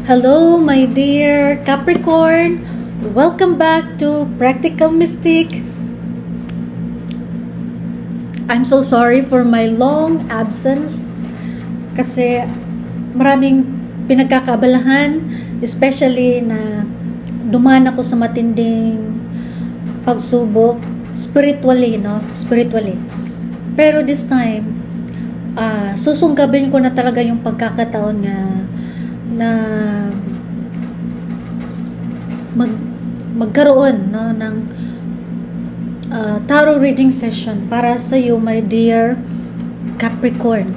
Hello, my dear Capricorn. Welcome back to Practical Mystic. I'm so sorry for my long absence kasi maraming pinagkakaabalahan, especially na dumaan ako sa matinding pagsubok spiritually, no? Spiritually. Pero this time, susungkabin ko na talaga yung pagkakataon na magkaroon ng tarot reading session para sa iyo, my dear Capricorn.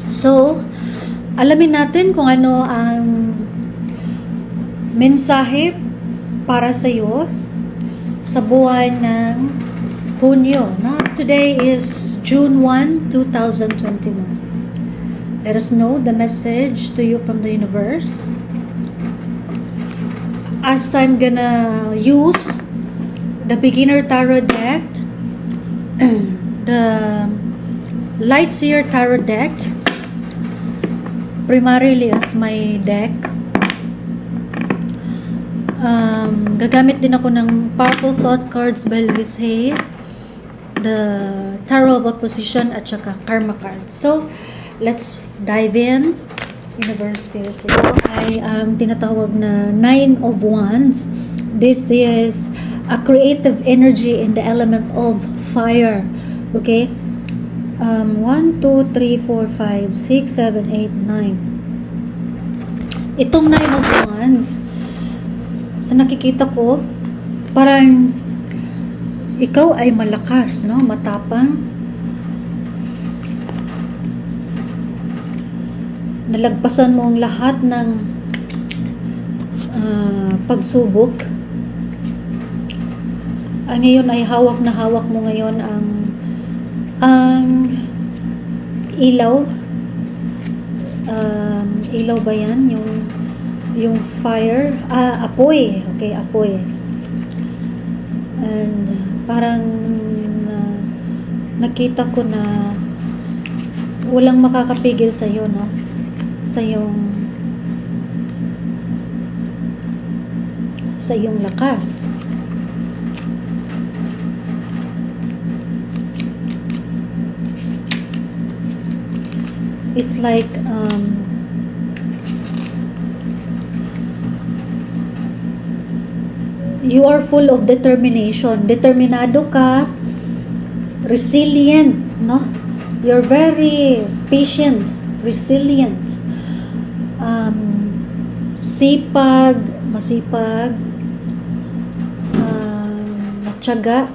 So, alamin natin kung ano ang mensahe para sa iyo sa buwan ng Hunyo. Today is June 1, 2021. Let us know the message to you from the universe. As I'm gonna use the beginner tarot deck, the light seer tarot deck, primarily as my deck. Gagamit din ako ng Powerful Thought cards by Louise Hay, the Tarot of Opposition at saka Karma cards. So, let's dive in. Universe, Spirit, ay tinatawag na Nine of Wands. This is a creative energy in the element of fire. Okay? 1, 2, 3, 4, 5, 6, 7, 8, 9. Itong Nine of Wands, sa nakikita ko, parang ikaw ay malakas, no? Matapang. Nalagpasan mo ang lahat ng pagsubok. Ngayon ay hawak na hawak mo ngayon ang ilaw. Ilaw ba yan? Yung fire. Apoy. Okay, apoy. And parang nakita ko na walang makakapigil sa iyo, no? Sa iyong lakas. It's like you are full of determination. Determinado ka, resilient, no? You're very patient, resilient. Masipag, matyaga,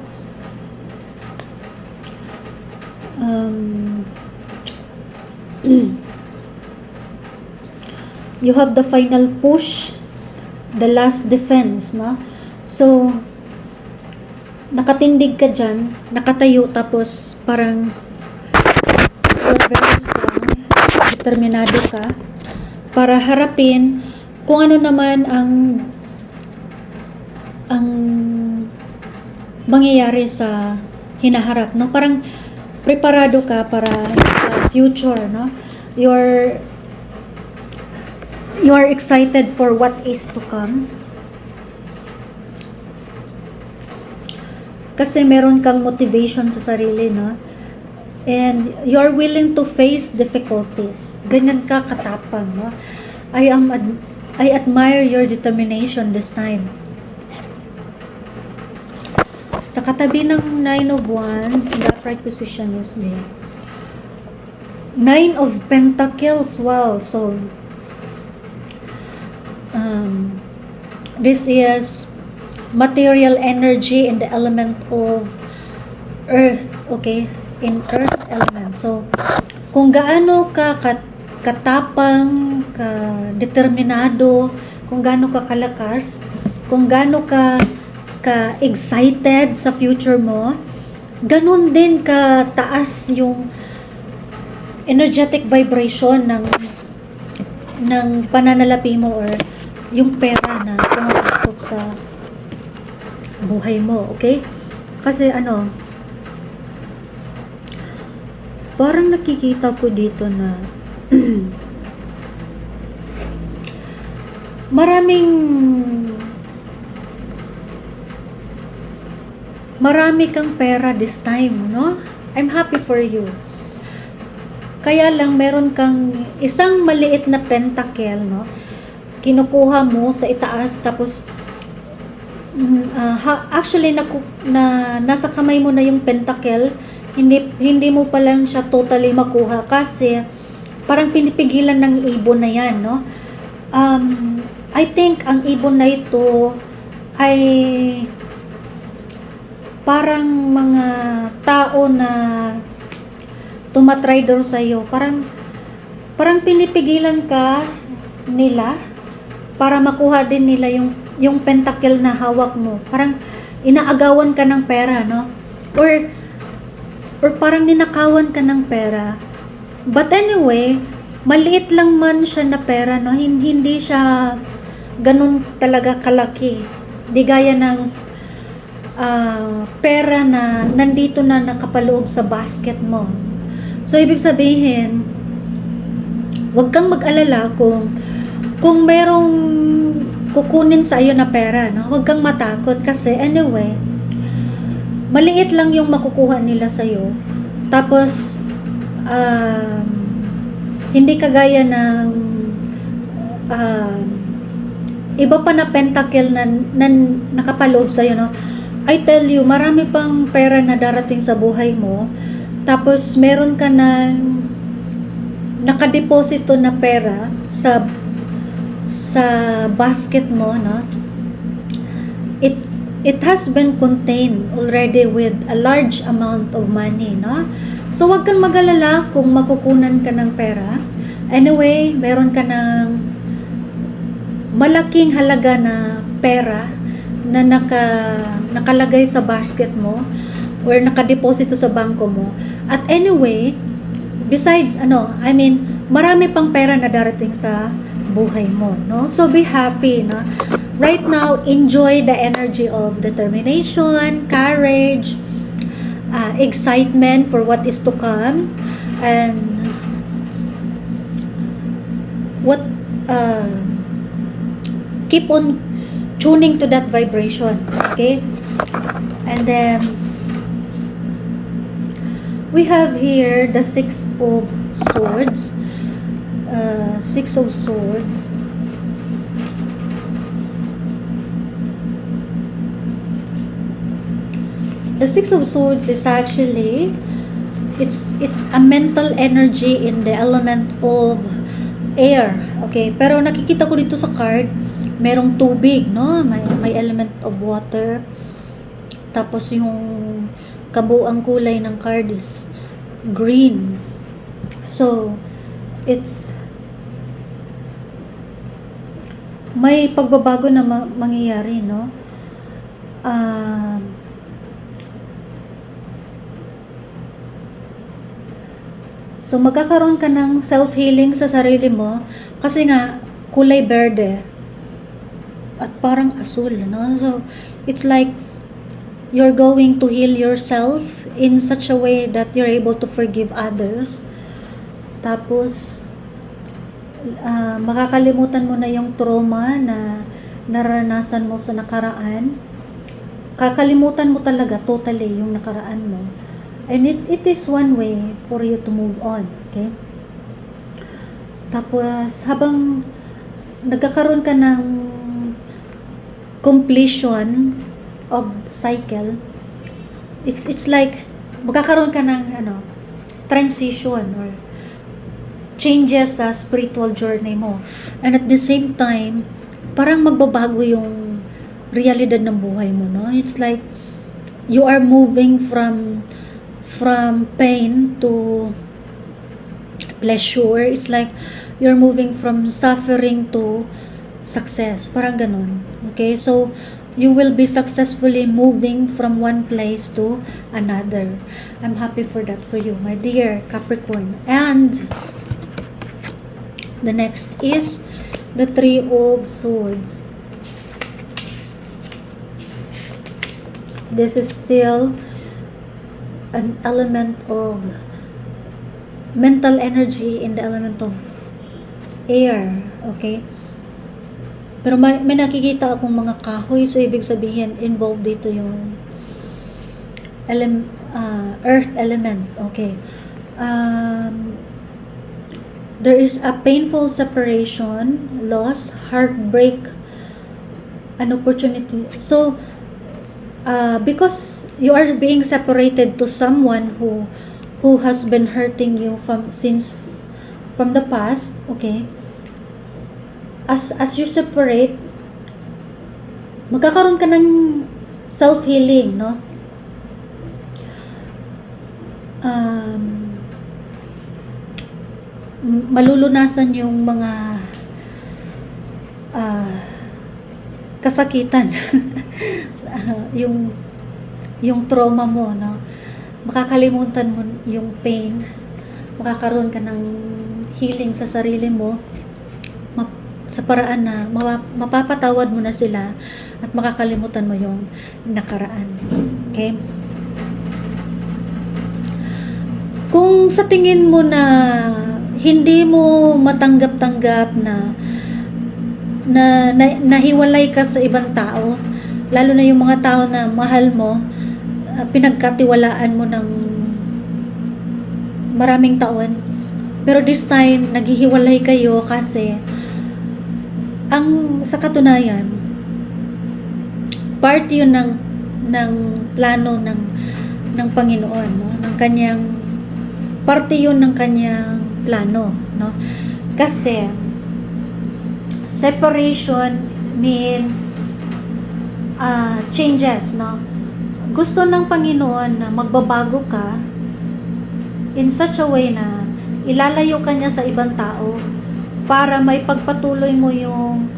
you have the final push, the last defense, no? So, nakatindig ka dyan, nakatayo, tapos parang you're very strong, determinado ka para harapin kung ano naman ang mangyayari sa hinaharap, no? Parang preparado ka para sa future, no? You're excited for what is to come. Kasi meron kang motivation sa sarili, no? And you're willing to face difficulties. Ganyan ka katapang, no? I admire your determination this time. Sa katabi ng Nine of Wands, the upright position is the Nine of Pentacles. Wow. So, this is material energy in the element of earth. Okay? In earth element. So, kung gaano ka katapang, ka-determinado, kung gaano ka kalakas, kung gaano ka excited sa future mo, ganun din ka taas yung energetic vibration ng pananalapi mo or yung pera na pumapasok sa buhay mo. Okay? Kasi parang nakikita ko dito na marami kang pera this time, no? I'm happy for you. Kaya lang meron kang isang maliit na pentacle, no? Kinukuha mo sa itaas, tapos actually nasa kamay mo na yung pentacle, hindi mo pa lang siya totally makuha kasi parang pinipigilan ng ibon na yan, no? I think ang ibon na ito ay parang mga tao na tumatry daw sa'yo. Parang pinipigilan ka nila para makuha din nila yung pentacle na hawak mo. Parang inaagawan ka ng pera, no? Or parang ninakawan ka ng pera. But anyway, maliit lang man siya na pera, no? Hindi siya ganun talaga kalaki. Di gaya ng pera na nandito na nakapaloob sa basket mo. So, ibig sabihin, huwag kang mag-alala kung merong kukunin sa iyo na pera, no? Huwag kang matakot kasi anyway, maliit lang yung makukuha nila sa iyo. Tapos, hindi kagaya ng iba pa na pentacle na nakapaloob sa iyo, no? I tell you, marami pang pera na darating sa buhay mo. Tapos, meron ka na nakadeposito na pera sa basket mo, no? It has been contained already with a large amount of money, no? So, wag kang mag-alala kung makukunan ka ng pera. Anyway, meron ka ng malaking halaga na pera na nakalagay sa basket mo or nakadeposito sa bangko mo. At anyway, besides marami pang pera na darating sa buhay mo, no? So be happy, no? Right now, enjoy the energy of determination, courage, excitement for what is to come, and keep on tuning to that vibration, okay? And then we have here the Six of Swords. Six of Swords. The Six of Swords is actually it's a mental energy in the element of air, okay? Pero nakikita ko dito sa card, merong tubig, no? May element of water. Tapos yung kabuuang kulay ng card is green. So, it's may pagbabago na mangyayari, no? So, magkakaroon ka ng self-healing sa sarili mo kasi nga, kulay berde at parang asul, no? So, it's like you're going to heal yourself in such a way that you're able to forgive others. Tapos, makakalimutan mo na yung trauma na naranasan mo sa nakaraan. Kakalimutan mo talaga totally yung nakaraan mo. And it is one way for you to move on, okay? Tapos, habang nagkakaroon ka ng completion of cycle, it's like magkakaroon ka ng transition or changes sa spiritual journey mo. And at the same time, parang magbabago yung realidad ng buhay mo, no? It's like you are moving from pain to pleasure. It's like you're moving from suffering to success. Parang ganun. Okay? So, you will be successfully moving from one place to another. I'm happy for that for you, my dear Capricorn. And the next is the Three of Swords. This is still an element of mental energy in the element of air, okay? Pero may nakikita akong mga kahoy, so ibig sabihin involved dito yung earth element. Okay. There is a painful separation, loss, heartbreak, an opportunity. So, because you are being separated to someone who has been hurting you from the past, okay? As you separate, magkakaroon ka ng self-healing, no? Malulunasan yung mga kasakitan yung trauma mo, no? Makakalimutan mo yung pain, makakaroon ka ng healing sa sarili mo sa paraan na mapapatawad mo na sila at makakalimutan mo yung nakaraan. Okay? Kung sa tingin mo na hindi mo matanggap-tanggap na nahiwalay ka sa ibang tao, lalo na yung mga tao na mahal mo, pinagkatiwalaan mo ng maraming taon, pero this time naghihiwalay kayo kasi sa katunayan, part yun ng plano ng Panginoon, no? Ng kanyang parte yun ng kanyang plano, no? Kasi separation means changes, no? Gusto ng Panginoon na magbabago ka in such a way na ilalayo ka niya sa ibang tao para may pagpatuloy mo yung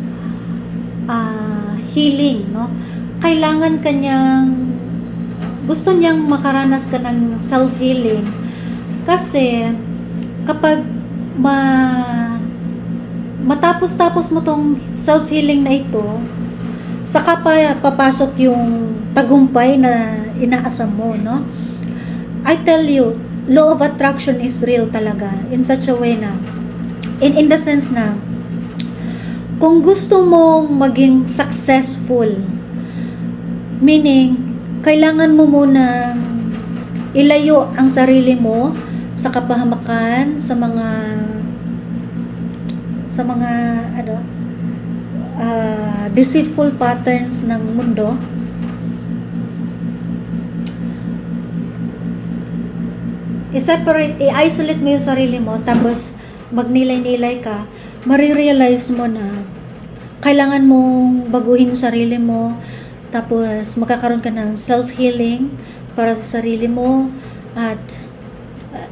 healing, no? Kailangan kanyang gusto niyang makaranas ka ng self-healing kasi kapag matapos mo tong self-healing na ito, saka pa papasok yung tagumpay na inaasam mo, no? I tell you, law of attraction is real talaga in such a way na in the sense na kung gusto mong maging successful, meaning kailangan mo muna ilayo ang sarili mo sa kapahamakan, sa mga deceitful patterns ng mundo. I-isolate mo yung sarili mo, tapos magnilay-nilay ka, marirealize mo na kailangan mong baguhin yung sarili mo, tapos magkakaroon ka ng self-healing para sa sarili mo, at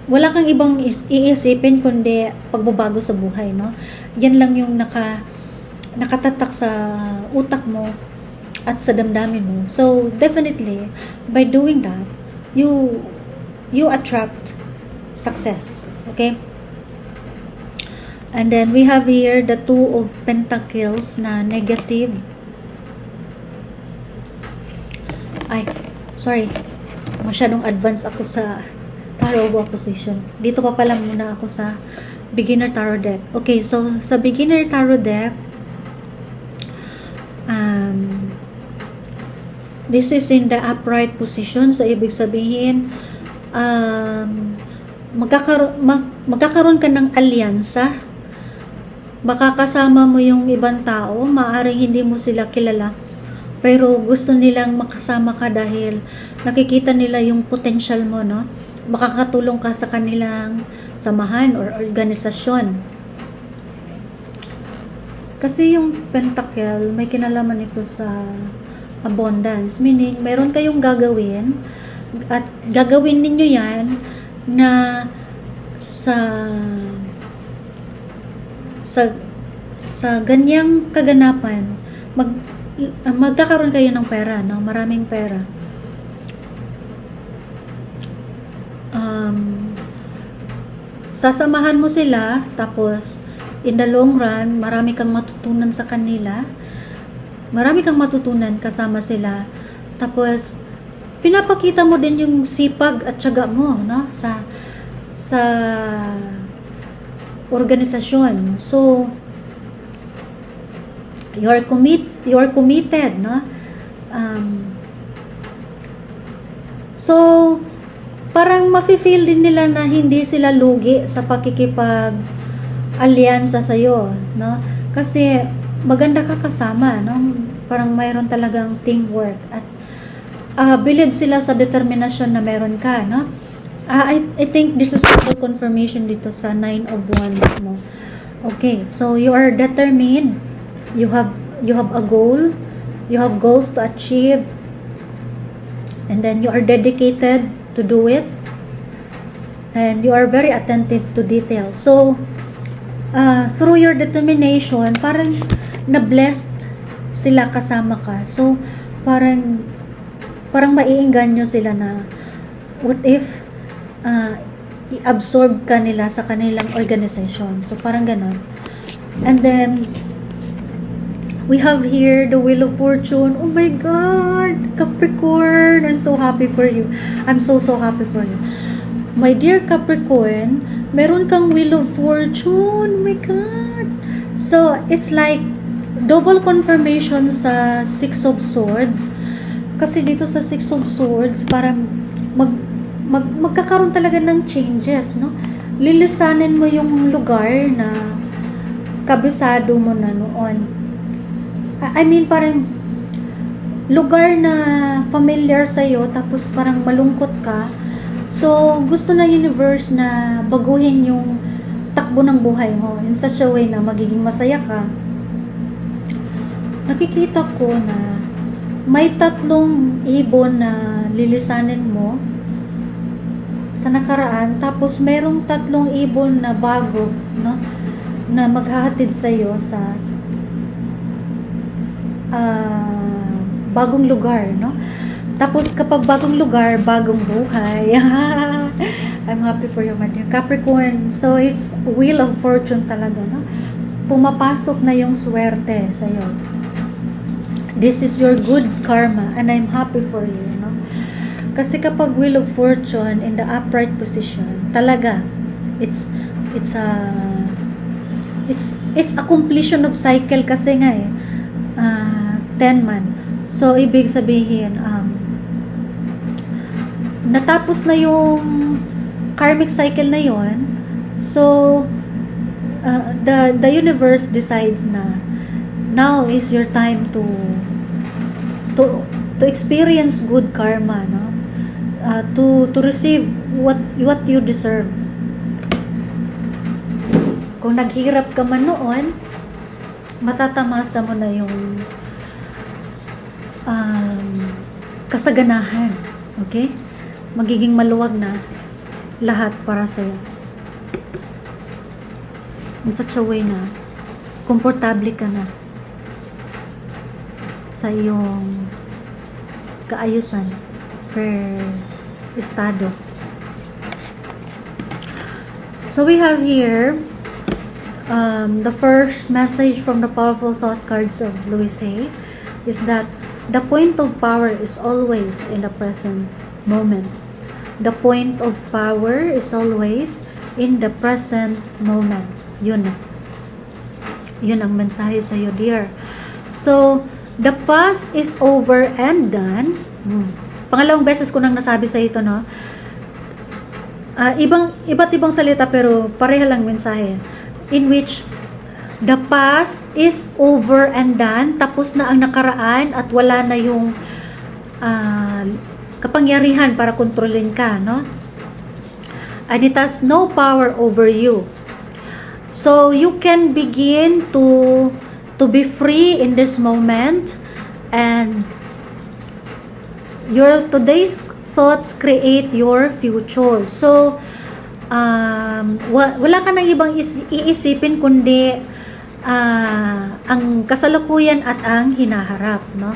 wala kang ibang iisipin kundi pagbabago sa buhay, no? Yan lang yung nakatatak sa utak mo at sa damdamin mo. So definitely by doing that, you attract success. Okay? And then we have here the Two of Pentacles na negative. Ay, sorry. Masyadong advanced ako sa Tarot of Opposition. Dito pa pala muna ako sa Beginner Tarot deck. Okay, so sa Beginner Tarot deck, this is in the upright position. So ibig sabihin, magkakaroon ka ng alyansa. Makakasama mo yung ibang tao, maaaring hindi mo sila kilala, pero gusto nilang makasama ka dahil nakikita nila yung potential mo, no? Makakatulong ka sa kanilang samahan or organisasyon. Kasi yung pentacle, may kinalaman ito sa abundance, meaning meron kayong gagawin at gagawin ninyo yan na sa ganyang kaganapan, magkakaroon kayo ng pera, no? Maraming pera. Sasamahan mo sila, tapos in the long run, marami kang matutunan sa kanila, marami kang matutunan kasama sila, tapos pinapakita mo din yung sipag at tiyaga mo, no? sa organisasyon. So You are committed, no? So parang mafe-feel din nila na hindi sila lugi sa pakikipag-alyansa sa iyo, no? Kasi maganda ka kasama, no? Parang mayroon talagang teamwork at believe sila sa determinasyon na meron ka, no? I think this is also confirmation dito sa 9 of Wands, no? Okay, so you are determined. You have a goal. You have goals to achieve. And then you are dedicated to do it. And you are very attentive to detail. So, through your determination, parang na-blessed sila kasama ka. So, parang maiengganyo sila na what if i-absorb ka nila sa kanilang organization. So, parang ganon. And then, we have here the Wheel of Fortune. Oh my God! Capricorn! I'm so happy for you. I'm so happy for you. My dear Capricorn, meron kang Wheel of Fortune. Oh my God! So, it's like double confirmation sa Six of Swords. Kasi dito sa Six of Swords, parang magkakaroon talaga ng changes, no? Lilisanin mo yung lugar na kabisado mo na noon. I mean, parang lugar na familiar sa'yo, tapos parang malungkot ka. So, gusto ng universe na baguhin yung takbo ng buhay mo in such a way na magiging masaya ka. Nakikita ko na may 3 ibon na lilisanin mo sa nakaraan, tapos merong 3 ibon na bago, no, na maghahatid sa iyo sa bagong lugar, no? Tapos kapag bagong lugar, bagong buhay. I'm happy for you, my dear Capricorn. So it's Wheel of Fortune talaga, no? Pumapasok na yung swerte sa iyo. This is your good karma and I'm happy for you, no? Kasi kapag Wheel of Fortune in the upright position, talaga it's a completion of cycle kasi nga 10 man. So ibig sabihin natapos na yung karmic cycle na yon. So the universe decides na now is your time to experience good karma, no? To receive what you deserve. Kung naghirap ka man noon, matatamasa mo na yung kasaganahan. Okay? Magiging maluwag na lahat para sa'yo. In such a way na komportable ka na sa iyong kaayusan per estado. So we have here the first message from the powerful thought cards of Louis Hay is that the point of power is always in the present moment. The point of power is always in the present moment. Yun ang mensahe sa iyo, dear. So, the past is over and done. Pangalawang beses ko nang nasabi sa ito, no? Iba't ibang salita pero pareha lang mensahe. In which the past is over and done, tapos na ang nakaraan at wala na yung kapangyarihan para kontrolin ka, no? And it has no power over you. So you can begin to be free in this moment, and your today's thoughts create your future. So wala ka nang ibang iisipin kundi ang kasalukuyan at ang hinaharap, no?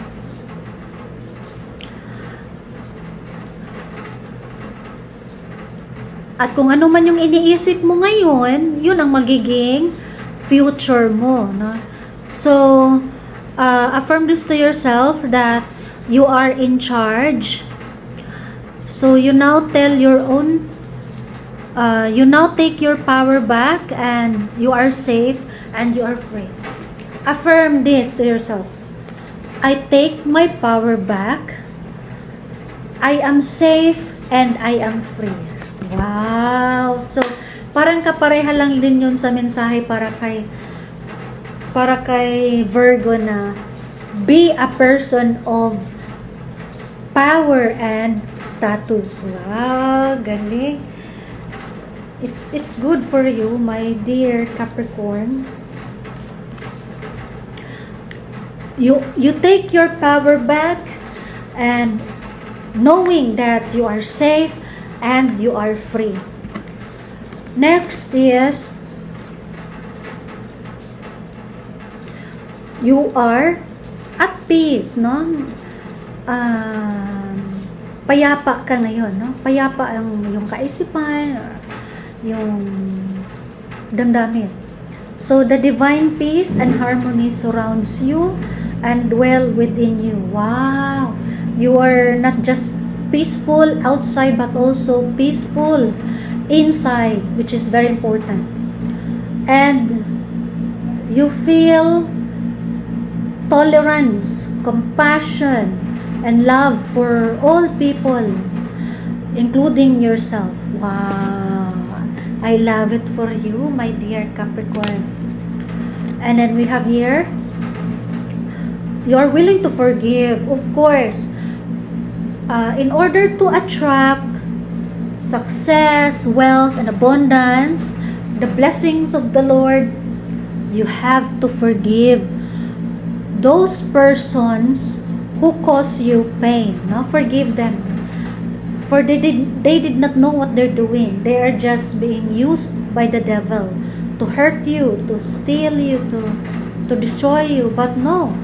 At kung ano man yung iniisip mo ngayon, yun ang magiging future mo, no? So, affirm this to yourself that you are in charge. So, you now tell your own, you now take your power back and you are safe and you are free. Affirm this to yourself. I take my power back. I am safe and I am free. Wow! So, parang kapareha lang din yun sa mensahe para kay Virgo na be a person of power and status. Wow! Galing! It's good for you, my dear Capricorn. You take your power back and knowing that you are safe and you are free. Next is you are at peace, no? Payapa ka ngayon, no? Payapa ang yung kaisipan, yung damdamin. So the divine peace and harmony surrounds you and dwell within you. Wow! You are not just peaceful outside but also peaceful inside, which is very important. And you feel tolerance, compassion, and love for all people, including yourself. Wow! I love it for you, my dear Capricorn. And then we have here, you are willing to forgive. Of course, in order to attract success, wealth, and abundance, the blessings of the Lord, you have to forgive those persons who cause you pain. No? Forgive them. For they did not know what they're doing. They are just being used by the devil to hurt you, to steal you, to destroy you. But no,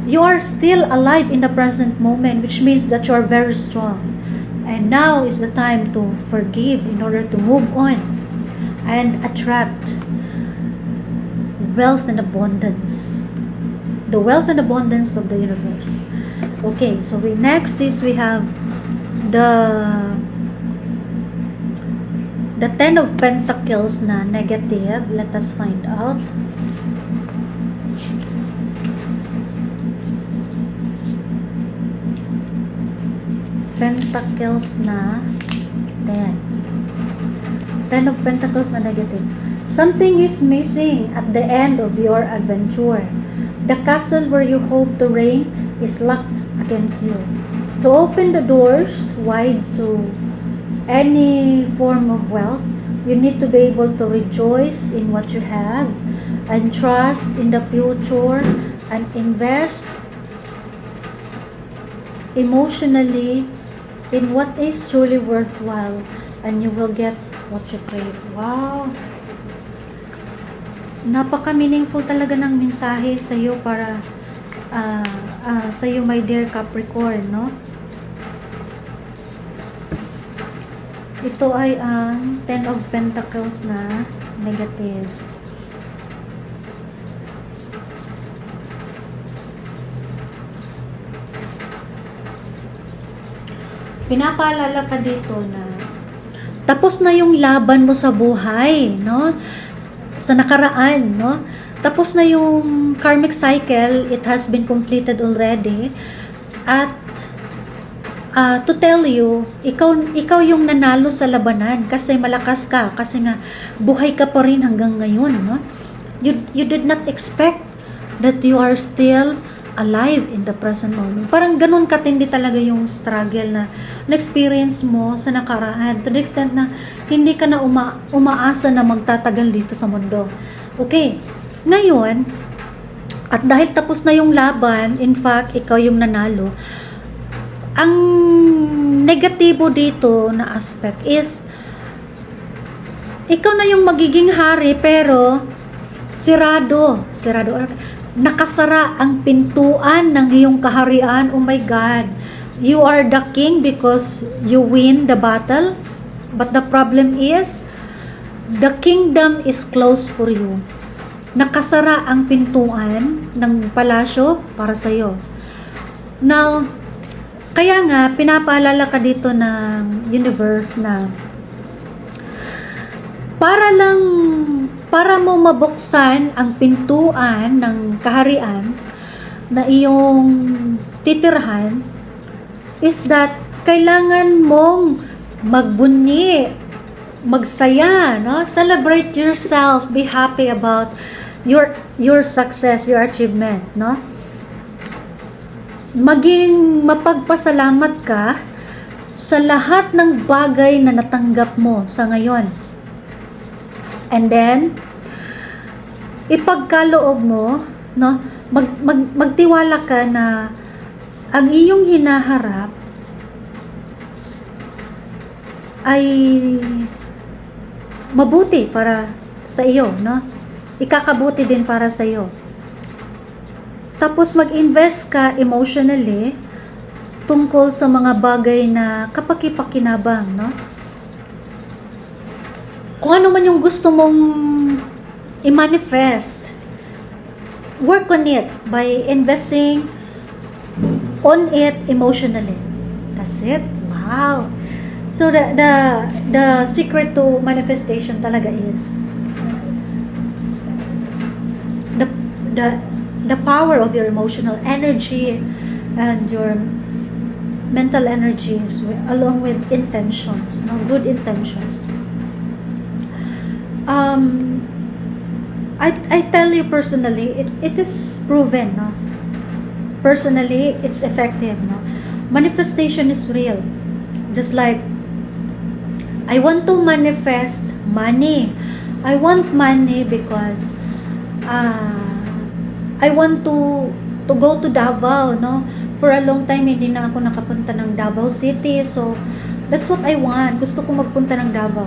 you are still alive in the present moment, which means that you are very strong. And now is the time to forgive in order to move on and attract wealth and abundance. The wealth and abundance of the universe. Okay, so next is we have the Ten of Pentacles na negative. Let us find out. Pentacles na 10 of Pentacles na negative. Something is missing at the end of your adventure. The castle where you hope to reign is locked against you. To open the doors wide to any form of wealth, you need to be able to rejoice in what you have and trust in the future and invest emotionally in what is truly worthwhile, and you will get what you crave. Wow! Napaka-meaningful talaga ng mensahe sa iyo para sa iyo, my dear Capricorn, no? Ito ay ang Ten of Pentacles na negative. Pinapaalala ka dito na tapos na yung laban mo sa buhay, no? Sa nakaraan, no? Tapos na yung karmic cycle, it has been completed already. At to tell you, ikaw yung nanalo sa labanan kasi malakas ka, kasi nga buhay ka pa rin hanggang ngayon, no? You did not expect that you are still alive in the present moment. Parang ganun katindi talaga yung struggle na na-experience mo sa nakaraan, to the extent na hindi ka na umaasa na magtatagal dito sa mundo. Okay, ngayon, at dahil tapos na yung laban, in fact, ikaw yung nanalo, ang negatibo dito na aspect is ikaw na yung magiging hari, pero sirado, nakasara ang pintuan ng iyong kaharian. Oh my God, you are the king because you win the battle, but the problem is the kingdom is closed for you. Nakasara ang pintuan ng palasyo para sa iyo. Now, kaya nga pinapaalala ka dito ng universe na para lang para mo mabuksan ang pintuan ng kaharian na iyong titirhan is that kailangan mong magbunyi, magsaya, no? Celebrate yourself, be happy about your success, your achievement, no? Maging mapagpasalamat ka sa lahat ng bagay na natanggap mo sa ngayon. And then ipagkaloob mo, no? Magtiwala ka na ang iyong hinaharap ay mabuti para sa iyo, no? Ikakabuti din para sa iyo. Tapos mag-invest ka emotionally tungkol sa mga bagay na kapaki-pakinabang, no? Kung ano man yung gusto mong i-manifest, work on it by investing on it emotionally. That's it. Wow. So the secret to manifestation talaga is the power of your emotional energy and your mental energies along with intentions, no, good intentions. I tell you personally, it is proven, no? Personally, it's effective, no? Manifestation is real. Just like I want to manifest money. I want money because I want to go to Davao, no? For a long time hindi na ako nakapunta ng Davao City. So that's what I want. Gusto ko magpunta ng Davao.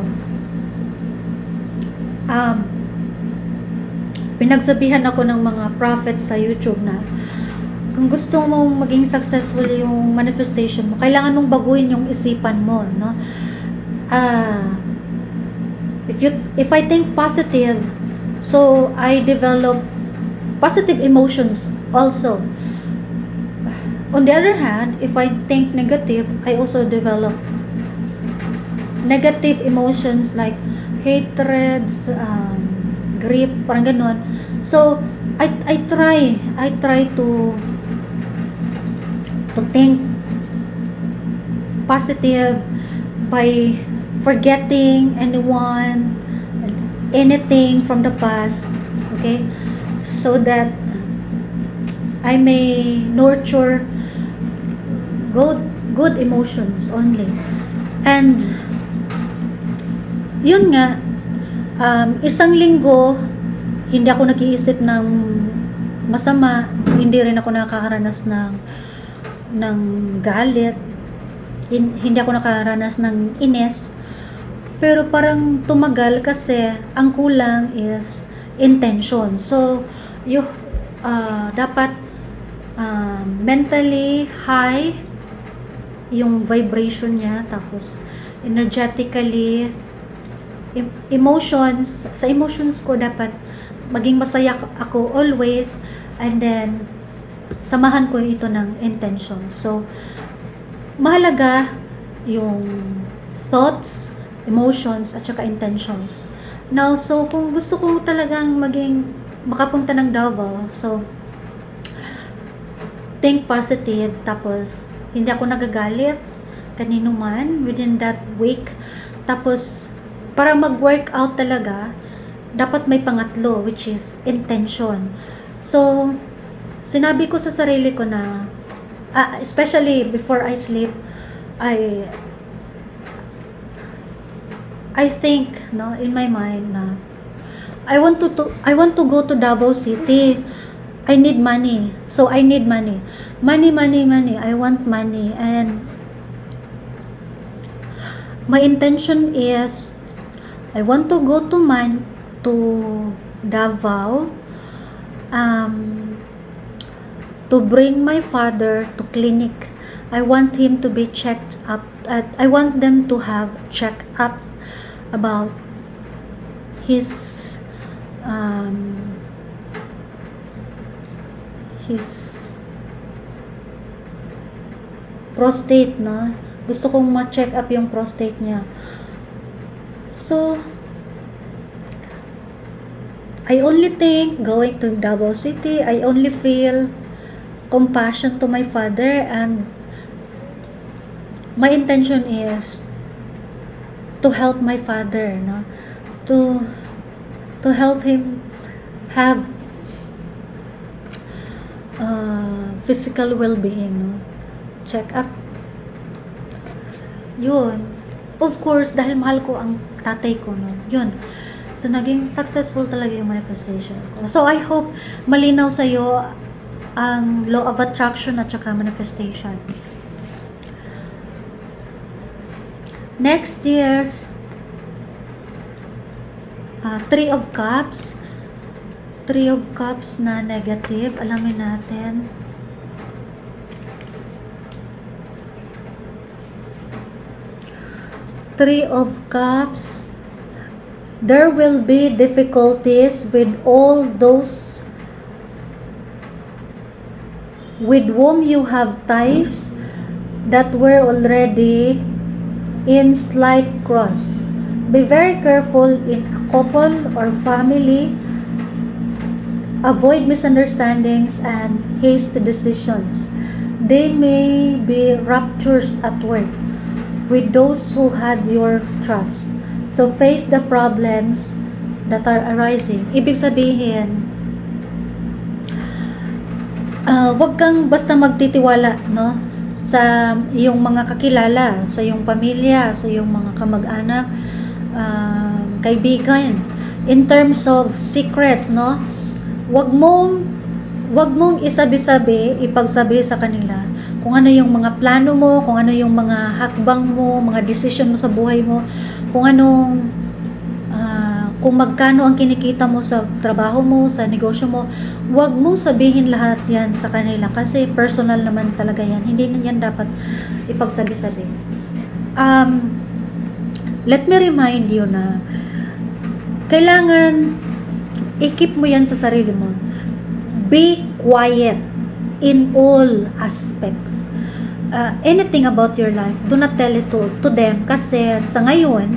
Pinagsabihan ako ng mga prophets sa YouTube na kung gusto mong maging successful yung manifestation mo, kailangan mong baguhin yung isipan mo, no? If I think positive, so I develop positive emotions also. On the other hand, if I think negative, I also develop negative emotions like hatreds, grief, parang ganon. So I try to think positive by forgetting anything from the past, okay, so that I may nurture good emotions only. And yun nga, isang linggo hindi ako nag-iisip ng masama, hindi rin ako nakakaranas ng galit, hindi ako nakaranas ng inis, pero parang tumagal kasi ang kulang is intention. So dapat mentally high yung vibration niya, tapos energetically, sa emotions ko dapat maging masaya ako always, and then samahan ko ito ng intention. So mahalaga yung thoughts, emotions, at saka intentions. Now, so kung gusto ko talagang makapunta ng Davao, so think positive, tapos hindi ako nagagalit kanino man within that week. Tapos para mag-workout talaga, dapat may pangatlo, which is intention. So sinabi ko sa sarili ko na especially before I sleep, I think, no, in my mind na I want to go to Davao City. I need money. So I need money. Money. I want money. And my intention is I want to go to Davao to bring my father to clinic. I want him to be checked up. I want them to have check up about his prostate, no? Gusto kong ma-check up yung prostate niya. So I only think going to Davao City, I only feel compassion to my father, and my intention is to help my father, no? To help him have physical well-being, no? Check up. Yun. Of course, dahil mahal ko ang tatay ko, no? Yun. So, naging successful talaga yung manifestation ko. So, I hope malinaw sa'yo ang law of attraction at saka manifestation. Next year's Three of Cups. Three of Cups na negative. Alamin natin. Three of Cups. There will be difficulties with all those with whom you have ties that were already in slight cross. Be very careful in a couple or family. Avoid misunderstandings and hasty decisions. They may be ruptures at work with those who had your trust. So face the problems that are arising. Ibig sabihin, wag kang basta magtitiwala, no? Sa iyong mga kakilala, sa iyong pamilya, sa iyong mga kamag-anak, kaibigan. In terms of secrets, no? Wag mong isabi-sabi, ipagsabi sa kanila kung ano yung mga plano mo, kung ano yung mga hakbang mo, mga decision mo sa buhay mo, kung anong kung magkano ang kinikita mo sa trabaho mo, sa negosyo mo. Wag mong sabihin lahat yan sa kanila kasi personal naman talaga yan. Hindi na yan dapat ipagsabi-sabi. Let me remind you na kailangan i-keep mo yan sa sarili mo. Be quiet in all aspects. Anything about your life, do not tell it to them kasi sa ngayon,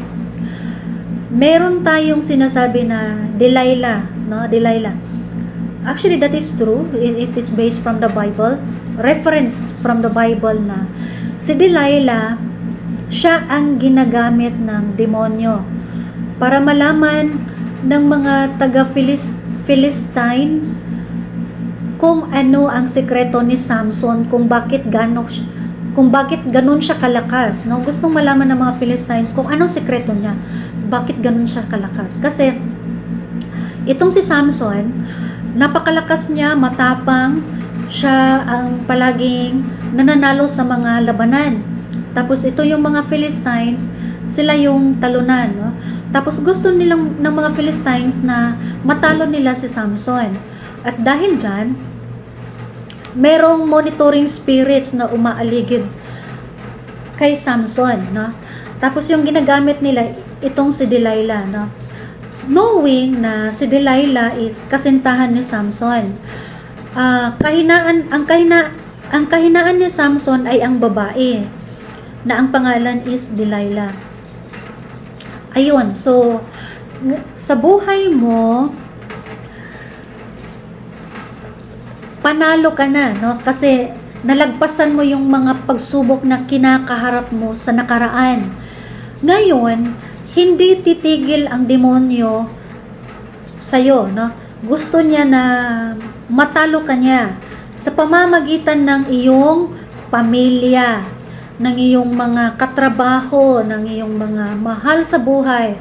meron tayong sinasabi na Delilah, no? Delilah. Actually, that is true. It is based from the Bible. Referenced from the Bible na si Delilah, siya ang ginagamit ng demonyo para malaman ng mga taga-Philistines kung ano ang sekreto ni Samson, kung bakit ganun siya kalakas, no? Gustong malaman ng mga Philistines kung ano sekreto niya, bakit ganun siya kalakas. Kasi itong si Samson, napakalakas niya, matapang, siya ang palaging nananalo sa mga labanan. Tapos ito yung mga Philistines, sila yung talunan, no? Tapos gusto nilang ng mga Philistines na matalo nila si Samson. At dahil dyan, merong monitoring spirits na umaaligid kay Samson, no? Tapos yung ginagamit nila, itong si Delilah, no? Knowing na si Delilah is kasintahan ni Samson. Ang kahinaan ni Samson ay ang babae na ang pangalan is Delilah. Ayun, so sa buhay mo, panalo ka na, no? Kasi nalagpasan mo yung mga pagsubok na kinakaharap mo sa nakaraan. Ngayon, hindi titigil ang demonyo sa'yo, no? Gusto niya na matalo ka niya sa pamamagitan ng iyong pamilya, ng iyong mga katrabaho, ng iyong mga mahal sa buhay.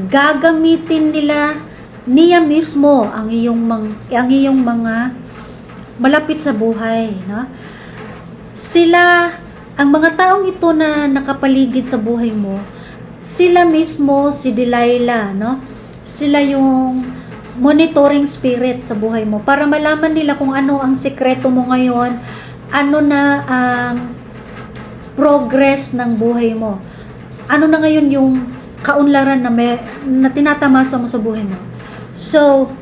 Gagamitin niya mismo ang iyong mga malapit sa buhay, no? Sila, ang mga taong ito na nakapaligid sa buhay mo, sila mismo si Delilah, no? Sila yung monitoring spirit sa buhay mo para malaman nila kung ano ang sekreto mo ngayon, ano na ang progress ng buhay mo, ano na ngayon yung kaunlaran na tinatamasa mo sa buhay mo. So,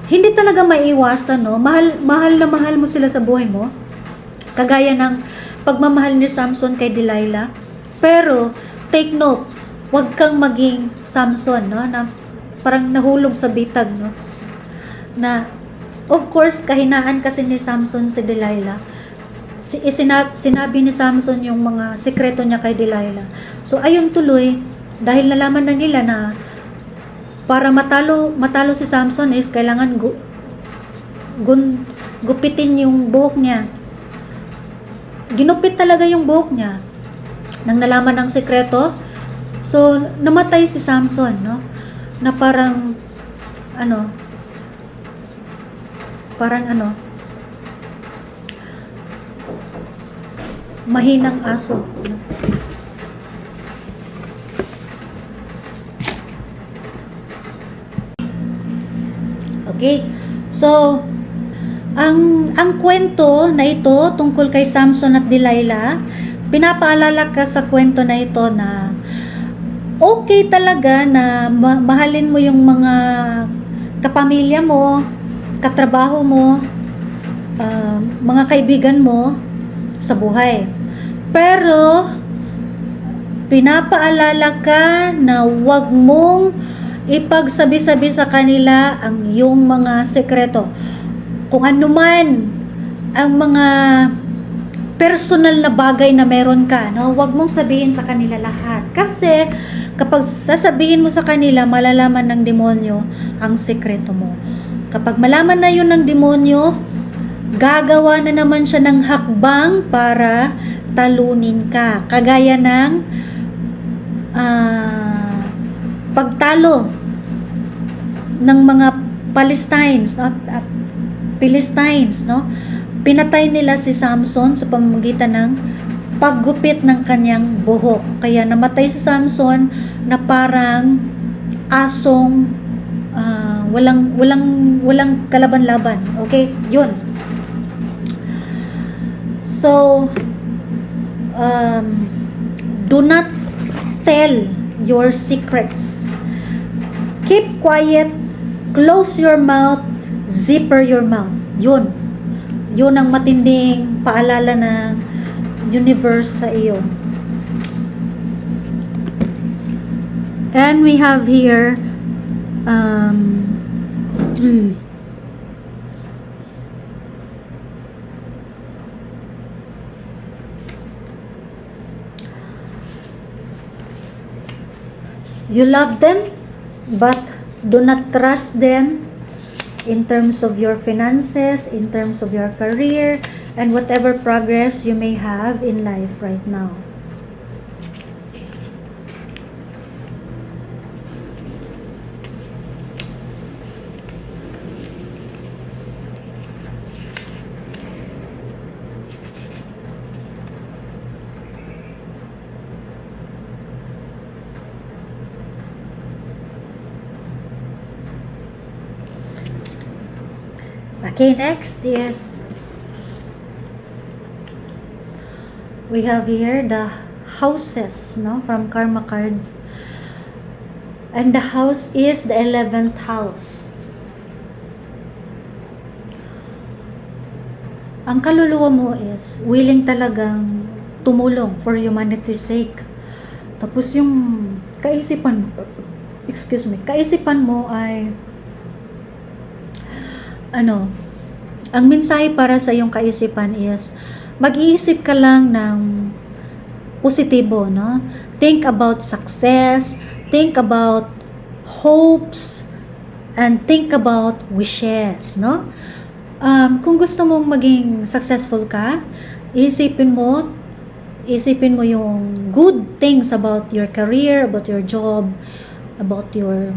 hindi talaga maiiwasan, no? Mahal na mahal mo sila sa buhay mo. Kagaya ng pagmamahal ni Samson kay Delilah. Pero, take note, huwag kang maging Samson, no? Na parang nahulog sa bitag, no? Na, of course, kahinaan kasi ni Samson si Delilah. Sinabi ni Samson yung mga sekreto niya kay Delilah. So, ayun tuloy, dahil nalaman na nila na para matalo si Samson is kailangan gupitin yung buhok niya. Ginupit talaga yung buhok niya. Nang nalaman ng sekreto, so, namatay si Samson, no? Na parang mahinang aso. Okay. So, ang kwento na ito tungkol kay Samson at Delilah, pinapaalala ka sa kwento na ito na okay talaga na mahalin mo yung mga kapamilya mo, katrabaho mo, mga kaibigan mo sa buhay. Pero, pinapaalala ka na huwag mong ipagsabi-sabi sa kanila ang iyong mga sekreto. Kung ano man ang mga personal na bagay na meron ka, no? Huwag mong sabihin sa kanila lahat. Kasi, kapag sasabihin mo sa kanila, malalaman ng demonyo ang sekreto mo. Kapag malaman na yun ng demonyo, gagawa na naman siya ng hakbang para talunin ka. Kagaya ng pagtalo ng mga Philistines, no? Pinatay nila si Samson sa pamamagitan ng paggupit ng kanyang buhok. Kaya namatay si Samson na parang asong walang kalaban-laban. Okay? Yun. So, do not tell your secrets. Keep quiet, close your mouth, zipper your mouth. Yun. Yun ang matinding paalala ng universe sa iyo. And we have here you love them, but do not trust them in terms of your finances, in terms of your career, and whatever progress you may have in life right now. Okay, next is we have here the houses, no, from karma cards, and the house is the 11th house. Ang kaluluwa mo is willing talagang tumulong for humanity's sake. Tapos yung kaisipan mo ay ang mensahe para sa iyong kaisipan is mag-iisip ka lang ng positibo, no? Think about success, think about hopes, and think about wishes, no? Kung gusto mong maging successful ka, isipin mo yung good things about your career, about your job, about your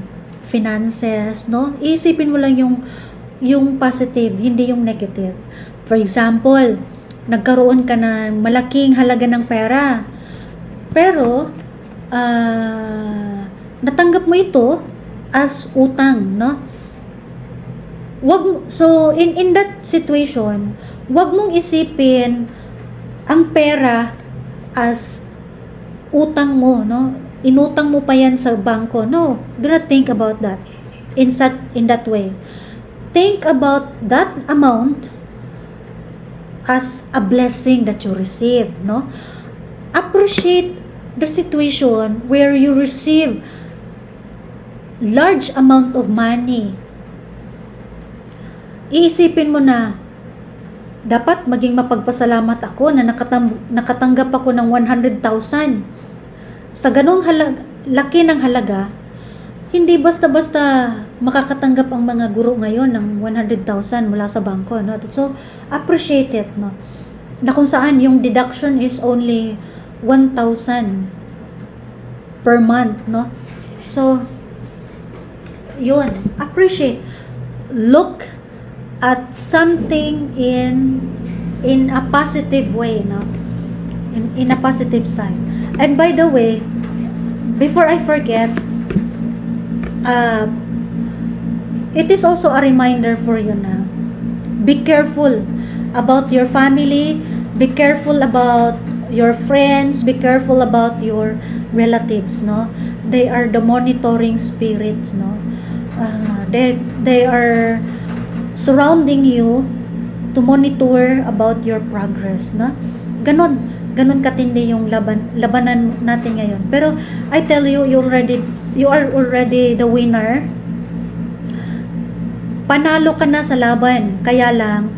finances, no? Isipin mo lang yung positive, hindi yung negative. For example, nagkaroon ka ng malaking halaga ng pera, pero natanggap mo ito as utang, no? So in that situation, wag mong isipin ang pera as utang mo, no? Inutang mo pa yan sa bangko. No, do not think about that in that way. Think about that amount as a blessing that you receive, no? Appreciate the situation where you receive large amount of money, iisipin mo na, dapat maging mapagpasalamat ako na nakatanggap ako ng 100,000. Sa ganong laki ng halaga, hindi basta-basta makakatanggap ang mga guro ngayon ng 100,000 mula sa bangko, no? So, appreciate it, no? Na kung saan yung deduction is only 1,000 per month, no? So, yun, appreciate. Look at something in a positive way, no? In a positive side. And by the way, before I forget, it is also a reminder for you na be careful about your family, be careful about your friends, be careful about your relatives, no? They are the monitoring spirits, no? They are surrounding you to monitor about your progress, no? Ganon katindi yung labanan natin ngayon. Pero I tell you, you are already the winner. Panalo ka na sa laban. Kaya lang,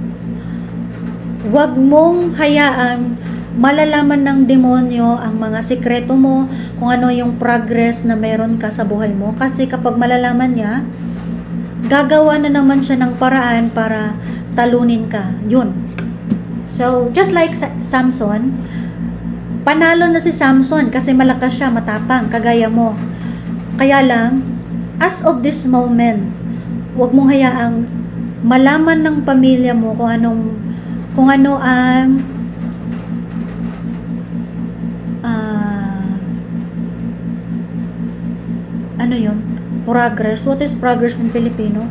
wag mong hayaan malalaman ng demonyo ang mga sikreto mo, kung ano yung progress na meron ka sa buhay mo. Kasi kapag malalaman niya, gagawa na naman siya ng paraan para talunin ka. Yun. So, just like Samson, panalo na si Samson kasi malakas siya, matapang, kagaya mo. Kaya lang, as of this moment, wag mong hayaang malaman ng pamilya mo kung ano ang ano yun? Progress. What is progress in Filipino?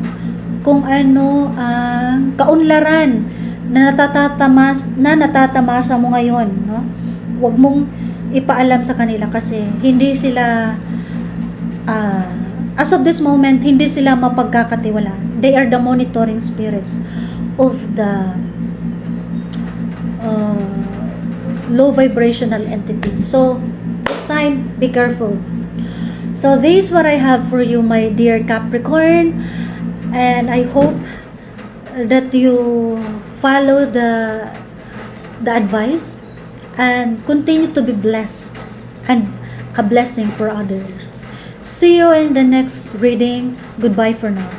Kung ano ang kaunlaran na natatamasa mo ngayon, no? Huwag mong ipaalam sa kanila kasi hindi sila as of this moment, hindi sila mapagkakatiwala. They are the monitoring spirits of the low vibrational entities. So, this time, be careful. So, this is what I have for you, my dear Capricorn. And I hope that you follow the advice and continue to be blessed and a blessing for others. See you in the next reading. Goodbye for now.